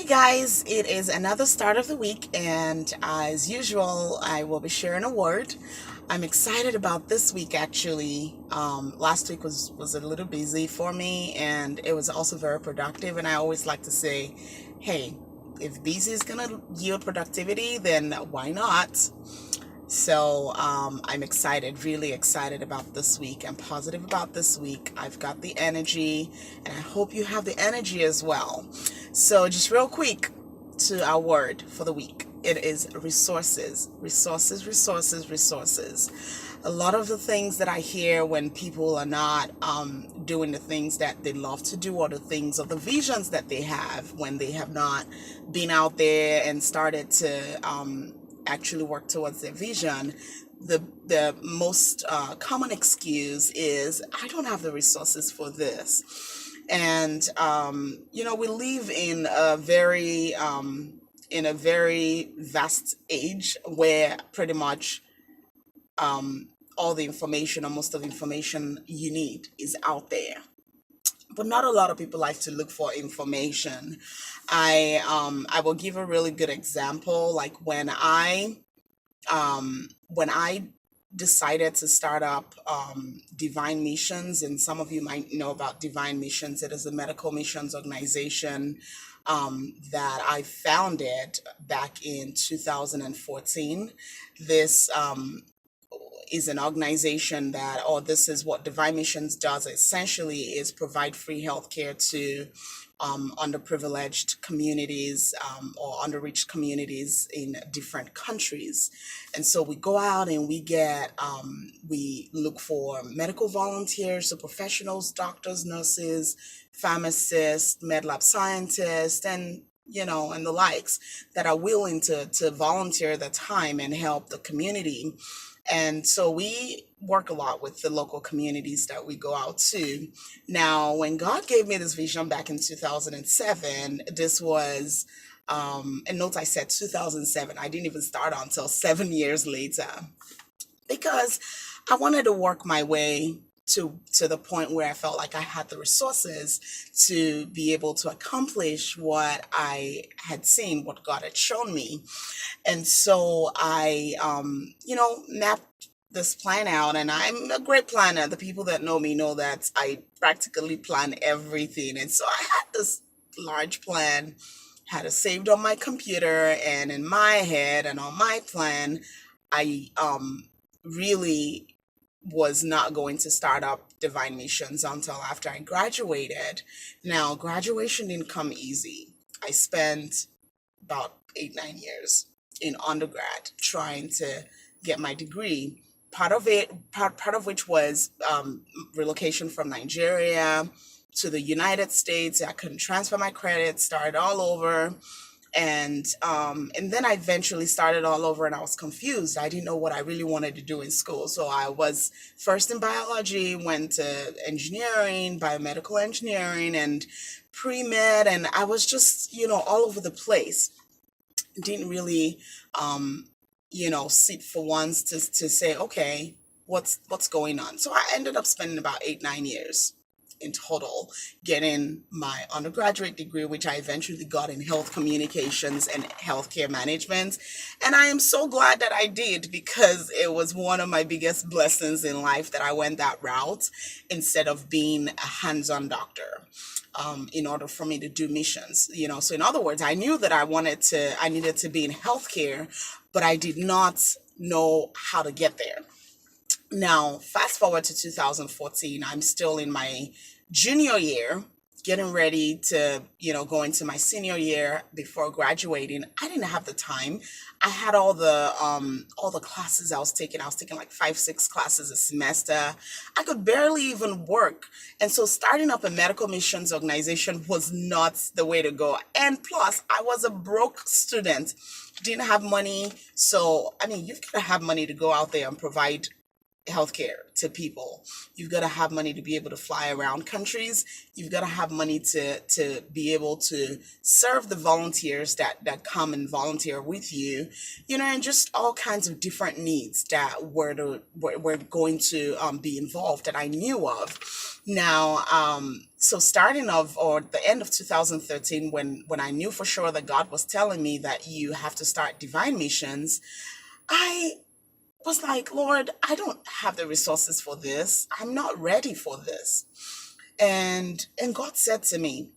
Hey guys, it is another start of the week, and as usual, I will be sharing a word. I'm excited about this week actually. Last week was a little busy for me, and it was also very productive. And I always like to say, hey, if busy is gonna yield productivity, then why not? So I'm excited, really excited about this week. I'm positive about this week. I've got the energy, and I hope you have the energy as well. So just real quick to our word for the week. It is resources, resources, resources, resources. A lot of the things that I hear when people are not doing the things that they love to do, or the things or the visions that they have when they have not been out there and started to actually work towards their vision, the most common excuse is, I don't have the resources for this. And we live in a very vast age where pretty much all the information, or most of the information you need, is out there. But not a lot of people like to look for information. I will give a really good example. Like when I decided to start up Divine Missions, and some of you might know about Divine Missions. It is a medical missions organization that I founded back in 2014. This is an organization that, or this is what Divine Missions does essentially, is provide free healthcare to underprivileged communities, or underreached communities in different countries. And so we go out and we look for medical volunteers, so professionals, doctors, nurses, pharmacists, med lab scientists, and the likes, that are willing to volunteer their time and help the community. And so we work a lot with the local communities that we go out to. Now, when God gave me this vision back in 2007, this was, and note I said 2007, I didn't even start until 7 years later, because I wanted to work my way to the point where I felt like I had the resources to be able to accomplish what I had seen, what God had shown me. And so I, mapped this plan out, and I'm a great planner. The people that know me know that I practically plan everything. And so I had this large plan, had it saved on my computer and in my head, and on my plan, I really was not going to start up Divine Missions until after I graduated. Now, graduation didn't come easy. I spent about 8, 9 years in undergrad trying to get my degree. Part of which was relocation from Nigeria to the United States. I couldn't transfer my credits, started all over, and then I eventually started all over, and I was confused. I didn't know what I really wanted to do in school. So I was first in biology, went to engineering, biomedical engineering, and pre-med, and I was just all over the place. Didn't really sit for once to say, okay, what's going on. So I ended up spending about 8, 9 years in total getting my undergraduate degree, which I eventually got in health communications and healthcare management. And I am so glad that I did, because it was one of my biggest blessings in life that I went that route instead of being a hands-on doctor. In order for me to do missions, so in other words, I knew that I needed to be in healthcare, but I did not know how to get there. Now, fast forward to 2014, I'm still in my junior year, getting ready to, go into my senior year before graduating. I didn't have the time. I had all the classes I was taking. I was taking like 5, 6 classes a semester. I could barely even work. And so starting up a medical missions organization was not the way to go. And plus, I was a broke student, didn't have money. So, I mean, you've got to have money to go out there and provide healthcare to people. You've got to have money to be able to fly around countries. You've got to have money to be able to serve the volunteers that come and volunteer with you, and just all kinds of different needs that were going to be involved that I knew of. Now, so starting of or the end of 2013, when I knew for sure that God was telling me that you have to start Divine Missions, I was like, Lord, I don't have the resources for this. I'm not ready for this. And God said to me,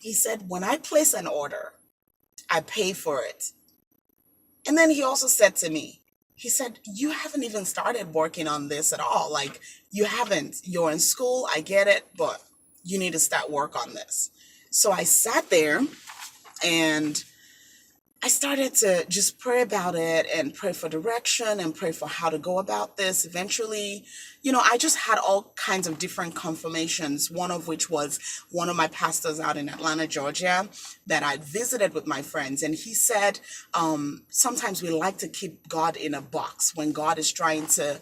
he said, when I place an order, I pay for it. And then he also said to me, he said, you haven't even started working on this at all. Like, you haven't. You're in school, I get it, but you need to start work on this. So I sat there and I started to just pray about it and pray for direction and pray for how to go about this. Eventually, I just had all kinds of different confirmations, one of which was one of my pastors out in Atlanta, Georgia, that I visited with my friends. And he said, sometimes we like to keep God in a box when God is trying to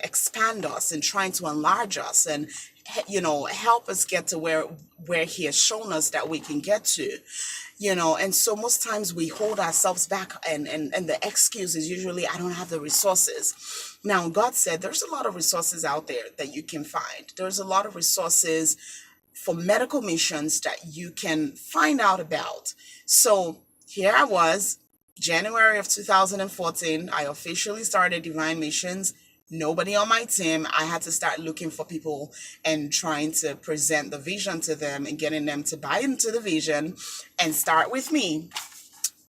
expand us and trying to enlarge us and help us get to where he has shown us that we can get to. And so most times we hold ourselves back, and the excuse is usually, I don't have the resources. Now, God said there's a lot of resources out there that you can find. There's a lot of resources for medical missions that you can find out about. So here I was, January of 2014, I officially started Divine Missions. Nobody on my team. I had to start looking for people and trying to present the vision to them and getting them to buy into the vision and start with me.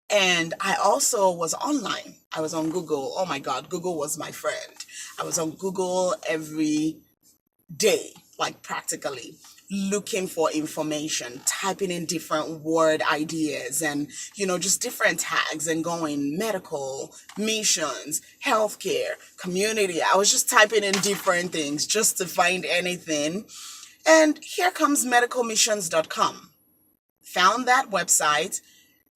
And I also was online. I was on Google. Oh my God, Google was my friend. I was on Google every day, like practically looking for information, typing in different word ideas and, just different tags and going medical, missions, healthcare, community. I was just typing in different things just to find anything. And here comes medicalmissions.com. Found that website.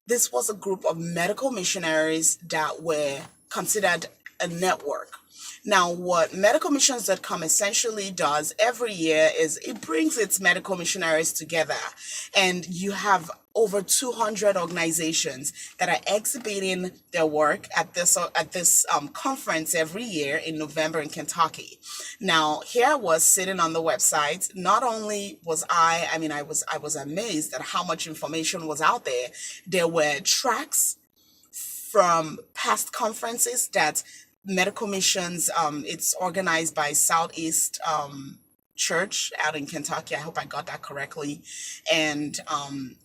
This was a group of medical missionaries that were considered a network. Now, what medicalmissions.com essentially does every year is it brings its medical missionaries together, and you have over 200 organizations that are exhibiting their work at this conference every year in November in Kentucky. Now, here I was sitting on the website. Not only was I was amazed at how much information was out there. There were tracks from past conferences that Medical Missions, it's organized by Southeast Church out in Kentucky. I hope I got that correctly. And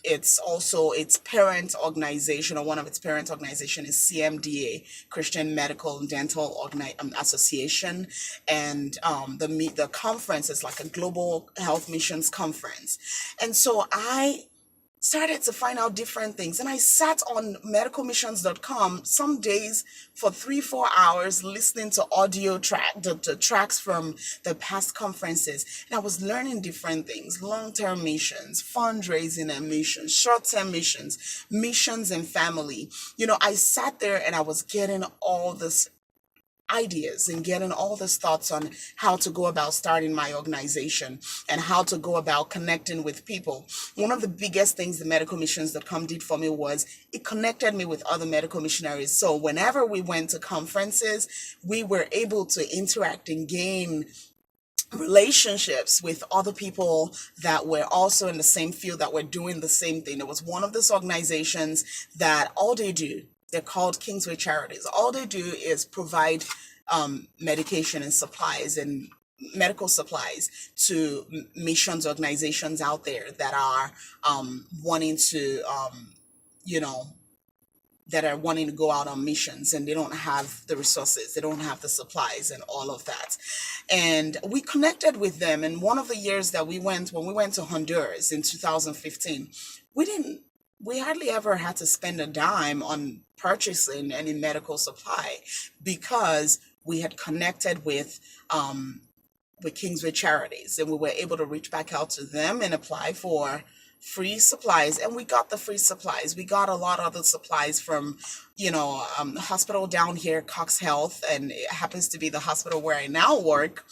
it's also its parent organization, or one of its parent organization is CMDA, Christian Medical and Dental Association. And the conference is like a global health missions conference. And so I started to find out different things. And I sat on medicalmissions.com some days for 3-4 hours listening to audio the tracks from the past conferences. And I was learning different things: long-term missions, fundraising and missions, short-term missions, missions and family. I sat there and I was getting all this ideas and getting all these thoughts on how to go about starting my organization and how to go about connecting with people. One of the biggest things the medicalmissions.com did for me was it connected me with other medical missionaries. So whenever we went to conferences, we were able to interact and gain relationships with other people that were also in the same field, that were doing the same thing. It was one of these organizations that all they do, they're called Kingsway Charities. All they do is provide medication and supplies and medical supplies to missions organizations out there that are wanting to, that are wanting to go out on missions, and they don't have the resources, they don't have the supplies and all of that. And we connected with them. And one of the years that when we went to Honduras in 2015, we hardly ever had to spend a dime on purchasing any medical supply, because we had connected with Kingsway Charities, and we were able to reach back out to them and apply for free supplies, and we got the free supplies. We got a lot of the supplies from, hospital down here, Cox Health, and it happens to be the hospital where I now work.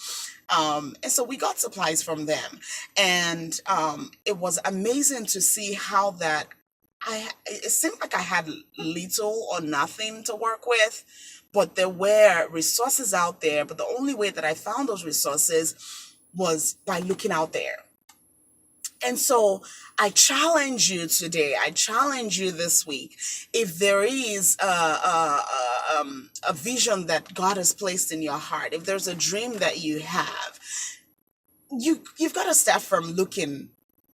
And so we got supplies from them, and it was amazing to see how that it seemed like I had little or nothing to work with, but there were resources out there. But the only way that I found those resources was by looking out there. And so I challenge you today. I challenge you this week. If there is a vision that God has placed in your heart, if there's a dream that you have, you've got to start from looking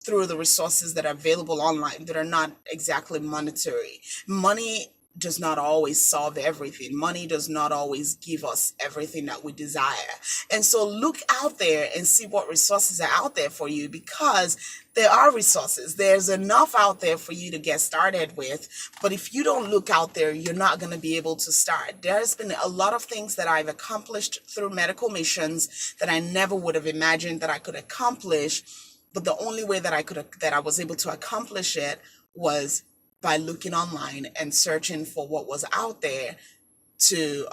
through the resources that are available online that are not exactly monetary. Money does not always solve everything. Money does not always give us everything that we desire. And so look out there and see what resources are out there for you, because there are resources. There's enough out there for you to get started with. But if you don't look out there, you're not going to be able to start. There's been a lot of things that I've accomplished through medical missions that I never would have imagined that I could accomplish. But the only way that I was able to accomplish it was by looking online and searching for what was out there to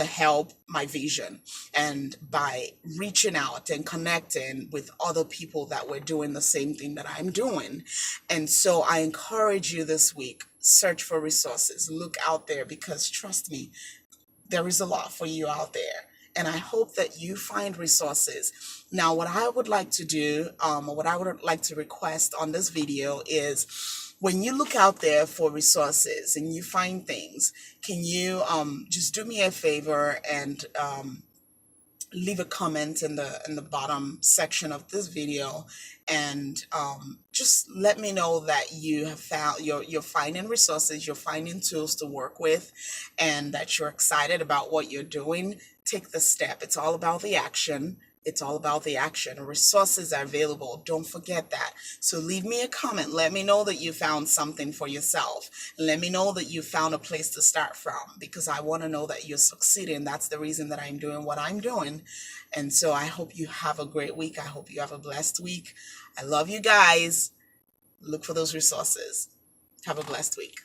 help my vision, and by reaching out and connecting with other people that were doing the same thing that I'm doing. And so I encourage you this week, search for resources, look out there, because trust me, there is a lot for you out there. And I hope that you find resources. Now, what I would like to do, what I would like to request on this video is, when you look out there for resources and you find things, can you just do me a favor and leave a comment in the bottom section of this video, and just let me know that you have found you're finding resources, you're finding tools to work with, and that you're excited about what you're doing. Take the step. It's all about the action. It's all about the action. Resources are available. Don't forget that. So leave me a comment. Let me know that you found something for yourself. Let me know that you found a place to start from, because I want to know that you're succeeding. That's the reason that I'm doing what I'm doing. And so I hope you have a great week. I hope you have a blessed week. I love you guys. Look for those resources. Have a blessed week.